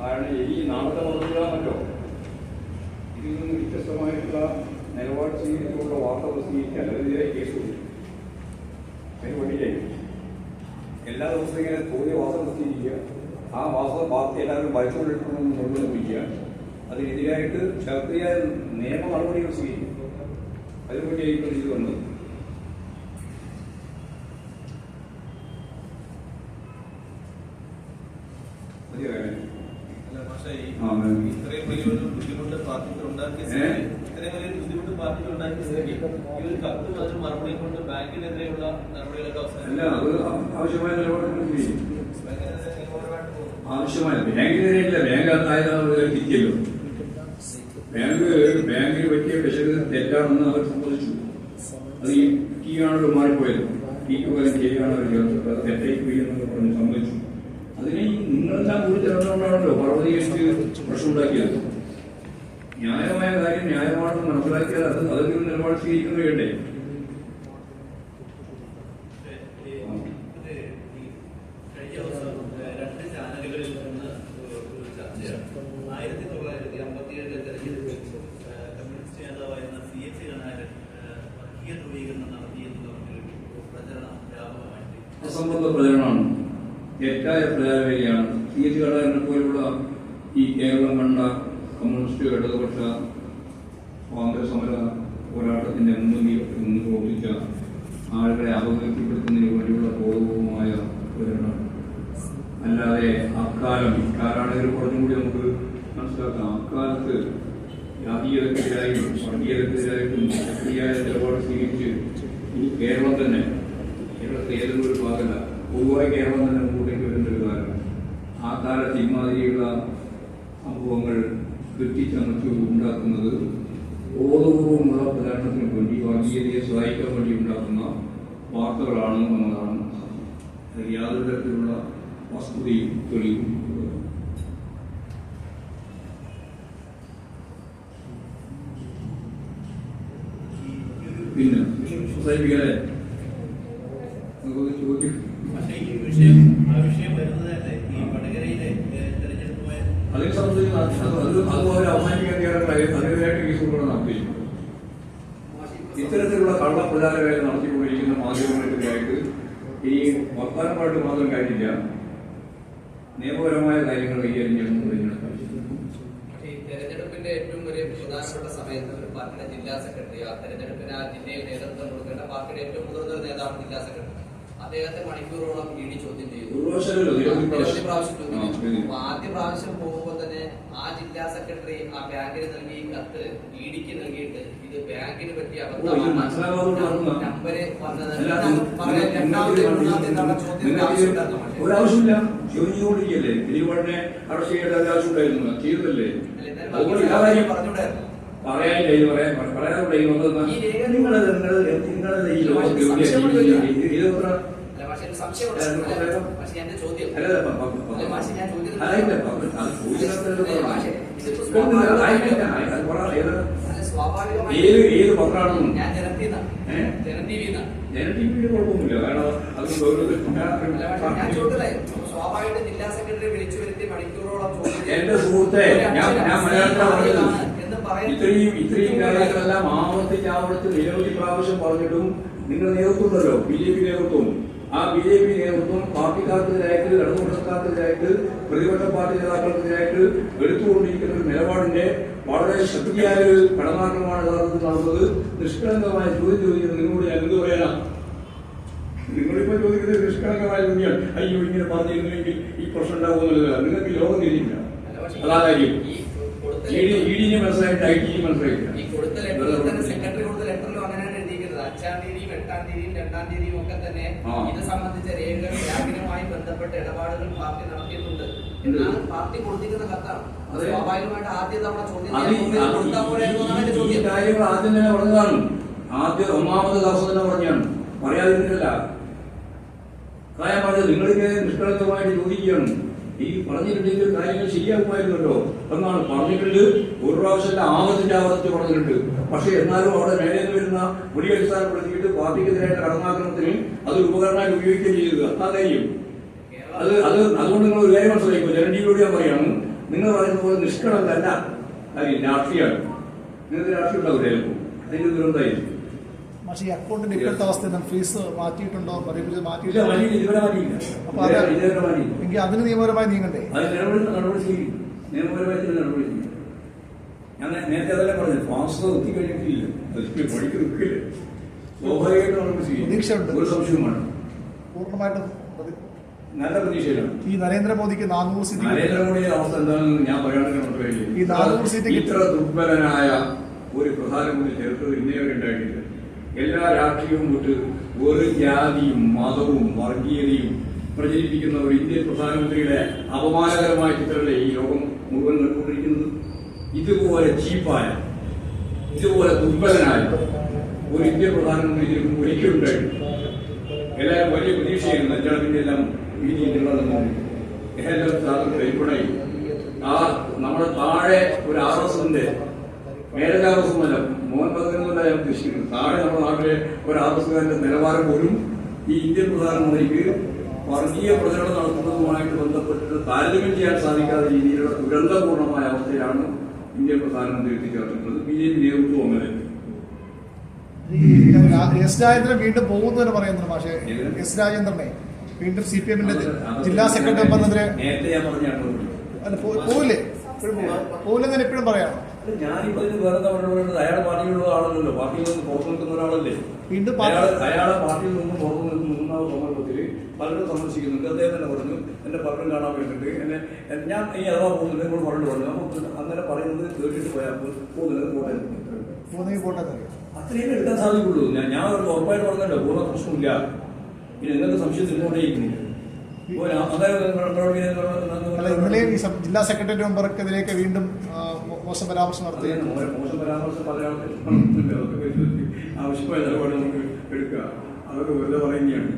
കാരണം ഈ നാളത്തെ മറുപടിയാണല്ലോ ഇതിൽ നിന്ന് വ്യത്യസ്തമായിട്ടുള്ള നിലപാട് സ്വീകരിച്ചുള്ള വാർത്ത പ്രസിദ്ധീകരിക്കാൻ അതിനെതിരെ കേസ് കൊടുക്കും. അതിന് വേണ്ടിയിട്ടേ എല്ലാ ദിവസവും ഇങ്ങനെ തോന്നിയ വാസം പ്രസിദ്ധീകരിക്കുക, ആ വാർത്ത എല്ലാവരും വായിച്ചുകൊണ്ടിരിക്കണമെന്ന് നിർബന്ധിപ്പിക്കുക, അതിനെതിരായിട്ട് ശാസ്ത്രീയ നിയമ നടപടികൾ സ്വീകരിക്കും. അതിനുവേണ്ടിയായിരിക്കും ഇത് വന്നത്. ഇത്രയും വലിയൊരു ബുദ്ധിമുട്ട് പാർട്ടിക്ക് ഉണ്ടാക്കിയ കത്തും അതിന് മറുപടി കൊണ്ട് ബാങ്കിനെതിരെയുള്ള നടപടികളൊക്കെ ആവശ്യമായ ആവശ്യമായ ബാങ്കിനെതിരെയല്ല, ബാങ്ക് തിരിച്ചല്ലോ. ബാങ്കിന് പറ്റിയ പിശക് തെറ്റാണെന്ന് അവർ സമ്മതിച്ചു. അത് ഈ ടീയാണല്ലോ മാറിപ്പോയത്. ടീക്ക് പോലെ ശരിയാണ് അവർ തെറ്റായി പോയി എന്നൊക്കെ പറഞ്ഞ് സമ്മതിച്ചു. അതിനെ നിങ്ങളെല്ലാം കൂടി ചേർന്നുകൊണ്ടാണല്ലോ പർവ്വതീകരിച്ച് പ്രശ്നമുണ്ടാക്കിയത്. ന്യായമായ കാര്യം ന്യായമാണെന്ന് മനസ്സിലാക്കിയാൽ അതൊരു നിലപാട് സ്വീകരിക്കുന്നത് വേണ്ടേ? കമ്മ്യൂണിസ്റ്റ് നേതാവായിരുന്ന CH കനാരൻ വർഗീയ ധ്രുവീകരണം നടത്തിയെന്ന് പറഞ്ഞൊരു പ്രചരണം വ്യാപകമായിട്ട് അസംബന്ധ പ്രചരണമാണ്, തെറ്റായ പ്രചാരവേദിയാണ്. CH കനാരനെ പോലുള്ള ഈ കേരളം കണ്ട കമ്മ്യൂണിസ്റ്റ് ഇടതുപക്ഷ സ്വാതന്ത്ര്യ സമര പോരാട്ടത്തിന്റെ മുൻനിര നിന്ന് പ്രവർത്തിച്ച ആളുകളെ അപകീർത്തിപ്പെടുത്തുന്നതിന് വേണ്ടിയുള്ള ബോധപൂർവമായ പ്രചരണം. അല്ലാതെ അക്കാലം ഇക്കാലാണെങ്കിൽ കുറച്ചും കൂടി നമുക്ക് മനസ്സിലാക്കാം. അക്കാലത്ത് ജാതീയതക്കെതിരായും വർഗീയതക്കെതിരായിട്ടും ശക്തിയായ നിലപാട് സ്വീകരിച്ച് ഈ കേരളം തന്നെ, കേരളത്തെ ഏതെങ്കിലും ഒരു ഭാഗമല്ല, പൊതുവായി കേരളം തന്നെ മുമ്പോട്ടേക്ക് വരുന്ന ഒരു കാലം. ആ കാലത്ത് ഇമാതിരിയുള്ള സംഭവങ്ങൾ കെട്ടിച്ചമച്ച് ഉണ്ടാക്കുന്നത് ബോധപൂർവമുള്ള പ്രചാരണത്തിന് വേണ്ടി വർഗീയതയെ സഹായിക്കാൻ വേണ്ടി ഉണ്ടാക്കുന്ന വാർത്തകളാണ് എന്നതാണ് സത്യം. യാതൊരു തരത്തിലുള്ള വസ്തുതയും തെളിവും പിന്നെ സൂചിപ്പിക്കലേ ചോദ്യം. അതിനെ സംബന്ധിച്ച് അതുപോലെ അവസാനിക്കാൻ അതിനെതിരായിട്ട് കേസ് കൊണ്ടുവന്ന് നടത്തിയിരിക്കും. ഇത്തരത്തിലുള്ള കള്ളപ്രചാരവേല നടത്തിക്കൊണ്ടിരിക്കുന്ന മാധ്യമങ്ങൾക്കെതിരായിട്ട് ഈ വർത്തമാനമായിട്ട് മാത്രം കാര്യമില്ല, നിയമപരമായ കാര്യങ്ങൾ കൈകാര്യം ചെയ്യുന്നത്. ഈ തെരഞ്ഞെടുപ്പിന്റെ ഏറ്റവും വലിയ പ്രധാനപ്പെട്ട സമയത്ത് ഒരു പാർട്ടിയുടെ ജില്ലാ സെക്രട്ടറി, ആ തെരഞ്ഞെടുപ്പിന് ആ ജില്ലയിൽ നേതൃത്വം കൊടുക്കേണ്ട പാർട്ടിയുടെ ഏറ്റവും മുതിർന്ന നേതാവ് ജില്ലാ സെക്രട്ടറി, അദ്ദേഹത്തെ മണിക്കൂറോളം ഇഡി ചോദ്യം ചെയ്തു. നിരവധി പ്രാവശ്യം ചോദ്യം ചെയ്തു. ആദ്യ പ്രാവശ്യം പോകുമ്പോൾ തന്നെ ആ ജില്ലാ സെക്രട്ടറി ആ ബാങ്കിന് നൽകിയ കത്ത് ഇഡിക്ക് നൽകിയിട്ട് ഇത് ബാങ്കിന് പറ്റിയ നമ്പര് ഒരാവശ്യമില്ല, ചോദിച്ചുകൊണ്ടിരിക്കല്ലേ. തിരുവണ്ണെ അറസ്റ്റ് ചെയ്യേണ്ട ഒരാവശ്യം ഉണ്ടായിരുന്നു, ചെയ്തല്ലേ? പറഞ്ഞുണ്ടായിരുന്നു. പറയാനില്ല, ഇത് പറയാനുണ്ട്. ഈ ലോകത്ത് ഏത് പത്രാണെന്നും ജനടിവിയുടെ കുഴപ്പമൊന്നുമില്ല. കാരണം അത് എന്റെ സുഹൃത്തെ, ഞാൻ മലയാളത്തിലാണ് പറഞ്ഞത്. ഇത്രയും കാര്യങ്ങളെല്ലാം ആവർത്തിച്ച് നിരവധി പ്രാവശ്യം പറഞ്ഞിട്ടും നിങ്ങൾ നേതൃത്വമുണ്ടല്ലോ, BJP നേതൃത്വം. ആ BJP നേതൃത്വം പാർട്ടിക്കാർക്കെതിരായിട്ട്, ഇടതുപക്ഷക്കാർക്കെതിരായിട്ട്, പ്രതിപക്ഷ പാർട്ടി നേതാക്കൾക്കെതിരായിട്ട് എടുത്തുകൊണ്ടിരിക്കുന്ന ഒരു നിലപാടിന്റെ വളരെ ശക്തിയായ ഒരു കടമാറ്റമാണ് യഥാർത്ഥത്തിൽ നടന്നത്. നിഷ്കളങ്കമായ ചോദ്യം ചോദിക്കുന്നത് നിങ്ങളോട് ഞാൻ എന്ത് പറയാനാ? നിങ്ങളിപ്പോ ചോദിക്കുന്നത് നിഷ്കളങ്കമായ ചോദ്യമാണ്. അയ്യോ, ഇങ്ങനെ പറഞ്ഞിരുന്നെങ്കിൽ ഈ പ്രശ്നം ഉണ്ടാകുമെന്നുള്ളതല്ല. നിങ്ങൾക്ക് ലോകം തിരിയില്ല, അതാ കാര്യം. ഇഡിനെ മനസ്സിലായിട്ട് ITനെ മനസ്സിലായില്ല. സെക്രട്ടറി കൊടുത്ത ലെറ്ററിലും അങ്ങനെയാണ് എഴുതിയിരിക്കുന്നത്. 5-ാം തീയതിയും 8-ാം തീയതിയും 2-ാം തീയതിയും ഒക്കെ തന്നെ ഇത് സംബന്ധിച്ച രേഖകൾ ബാങ്കിനുമായി ബന്ധപ്പെട്ട ഇടപാടുകൾ പാർട്ടി നടത്തിയിട്ടുണ്ട് എന്നാണ് പാർട്ടി കൊടുത്തിരിക്കുന്ന കത്താണ്. സ്വാഭാവികമായിട്ട് ആദ്യ തവണ ചോദ്യം കാര്യങ്ങൾ ആദ്യം തന്നെ പറഞ്ഞതാണ്. ആദ്യം ഒന്നാമത്തെ ദിവസം തന്നെ പറഞ്ഞാണ്, പറയാതിരുന്നില്ല. അതായത് പറഞ്ഞത് നിങ്ങൾക്ക് നിഷ്കളങ്കമായിട്ട് ചോദിക്കുകയാണ്. ഈ പറഞ്ഞിട്ടുണ്ടെങ്കിൽ കാര്യങ്ങൾ ശരിയാക്കുമായിരുന്നല്ലോ എന്നാണ് പറഞ്ഞിട്ടുണ്ട്. ഒരു പ്രാവശ്യം ആവർത്തിച്ച് പറഞ്ഞിട്ടുണ്ട്. പക്ഷെ എന്നാലും അവിടെ മേലെ വരുന്ന മുടി അടിസ്ഥാനപ്പെടുത്തിയിട്ട് പാർട്ടിക്കെതിരായിട്ട് കടന്നാക്രമണത്തിന് അത് ഉപകരണമായി ഉപയോഗിക്കുകയും ചെയ്തത്. അതാ കാര്യം. അതുകൊണ്ട് നിങ്ങൾ ഒരു കാര്യം മനസ്സിലാക്കും. ജനടിയിലൂടെ ഞാൻ പറയാണ്, നിങ്ങൾ പറയുന്ന പോലെ നിഷ്കളങ്കല്ല, കാര്യം രാഷ്ട്രീയമാണ്. നിങ്ങൾക്ക് രാഷ്ട്രീയം ഉണ്ടാവില്ല ചിലപ്പോൾ, അതിന്റെ ദുരന്തമായിരിക്കും. പക്ഷേ ഈ അക്കൗണ്ടിന്റെ ഇപ്പോഴത്തെ അവസ്ഥ ഫീസ് മാറ്റിയിട്ടുണ്ടോ? ഇതുവരെ മാറ്റിയിട്ടില്ല. അപ്പൊ ഇതുവരെ മാറ്റിയില്ല. എങ്കിൽ അതിന് നിയമപരമായി നീങ്ങണ്ടേ? അത് നടപടി ചെയ്യും, നിയമപരമായി തന്നെ നടപടി ചെയ്യും. ഞാൻ നേരത്തെ അതെല്ലാം പറഞ്ഞു, ഫാസ്റ്റ് എത്തി കഴിഞ്ഞിട്ടില്ല, പണിക്ക് നിൽക്കില്ല, സ്വാഭാവികമായിട്ട് നടപടി ചെയ്യും. പ്രതീക്ഷയുണ്ട്, ഒരു സംശയവുമാണ്, പൂർണ്ണമായിട്ടും നല്ല പ്രതീക്ഷയിലാണ്. ഈ നരേന്ദ്രമോദിക്ക് 400 സീറ്റ് നരേന്ദ്രമോദിയുടെ അവസ്ഥ എന്താണെന്ന് ഞാൻ പറയാണെങ്കിൽ ഈ 400 സീറ്റ് ഇത്ര ദുർബലനായ ഒരു പ്രധാനമന്ത്രി ചേർത്തത് ഇന്നേവരെ ഉണ്ടായിട്ടില്ല. എല്ലാ രാഷ്ട്രീയവും വിട്ട് ഒരു ജാതിയും മതവും വർഗീയതയും പ്രചരിപ്പിക്കുന്ന ഒരു ഇന്ത്യൻ പ്രധാനമന്ത്രിയുടെ അപമാനകരമായ ചിത്രമല്ലേ ഈ ലോകം മുഴുവൻ കണ്ടുകൊണ്ടിരിക്കുന്നത്. ഇതുപോലെ ചീപ്പായ, ഇതുപോലെ ദുർബലനായ ഒരു ഇന്ത്യൻ പ്രധാനമന്ത്രി ഇതിന് ഒരിക്കലും ഉണ്ടായിട്ടില്ല. എല്ലാവരും വലിയ പ്രതീക്ഷയായിരുന്നു അഞ്ചാളത്തിന്റെ എല്ലാം രീതിയിലുള്ളതെന്ന്. എല്ലാം കൈപ്പണായി ആ നമ്മുടെ താഴെ ഒരു RSSന്റെ മേലല്ല മോഹൻ ബഗാനല്ല ഞാൻ ഉദ്ദേശിക്കുന്നത്. താഴെ നമ്മുടെ നാട്ടിലെ ഒരു RSSകാരന്റെ നിലവാരം പോലും ഈ ഇന്ത്യൻ പ്രധാനമന്ത്രിക്ക് വർഗീയ പ്രചരണം നടത്തുന്നതുമായിട്ട് ബന്ധപ്പെട്ടിട്ട് താരതമ്യം ചെയ്യാൻ സാധിക്കാത്ത രീതിയിലുള്ള ദുരന്തപൂർണമായ അവസ്ഥയിലാണ് ഇന്ത്യൻ പ്രധാനമന്ത്രി എത്തിച്ചേർന്നിട്ടുള്ളത്. BJP നേതൃത്വം അങ്ങനെ. എസ് രാജേന്ദ്രൻ വീണ്ടും പോകുന്നതിന് പറയുന്നു. പക്ഷേ എസ് രാജേന്ദ്രനെ വീണ്ടും CPM-ന്റെ ജില്ലാ സെക്രട്ടറി മെമ്പറിനെതിരെ നേരത്തെ ഞാൻ പറഞ്ഞാണ് പോവില്ലേ? പോവില്ലെന്ന് ഇപ്പോഴും പറയാം. ഞാനിപ്പോ ഇത് വേറെ പറയുന്നത് അയാളുടെ പാർട്ടിയിലുള്ള ആളല്ലല്ലോ, പാർട്ടിയിൽ നിന്ന് പുറത്തു നിൽക്കുന്ന ഒരാളല്ലേ. വീണ്ടും അയാളെ പാർട്ടിയിൽ നിന്ന് പുറത്തു നിൽക്കുന്ന സന്ദർഭത്തിൽ പലരും സന്ദർശിക്കുന്നുണ്ട്. അദ്ദേഹം തന്നെ പറഞ്ഞു എന്റെ പലരും കാണാൻ വേണ്ടിയിട്ട് എന്നെ ഞാൻ ഈ അഥവാ പോകുന്നില്ല ഇപ്പോൾ പറഞ്ഞു പറഞ്ഞു. അപ്പൊ അങ്ങനെ പറയുന്നത് കേട്ടിട്ട് പോയാൽ പോകുന്നത് പോട്ടെ അത്രയും എടുക്കാൻ സാധിക്കുള്ളൂ. ഞാൻ ഉറപ്പായിട്ട് പറഞ്ഞല്ലോ, പൂർണ്ണ പ്രശ്നമില്ല. പിന്നെ നിങ്ങൾക്ക് സംശയം തിരിഞ്ഞുകൊണ്ടേയിരിക്കുന്നില്ല. ഇന്നലെയും ഈ ജില്ലാ സെക്രട്ടറി മെമ്പർക്കെതിരെയൊക്കെ വീണ്ടും മോശം പരാമർശം നടത്തി. മോശം പരാമർശം പല ആവശ്യമായ നിലപാട് നമുക്ക് എടുക്കുക. അതൊക്കെ വെറുതെ പറയുന്നതാണ്.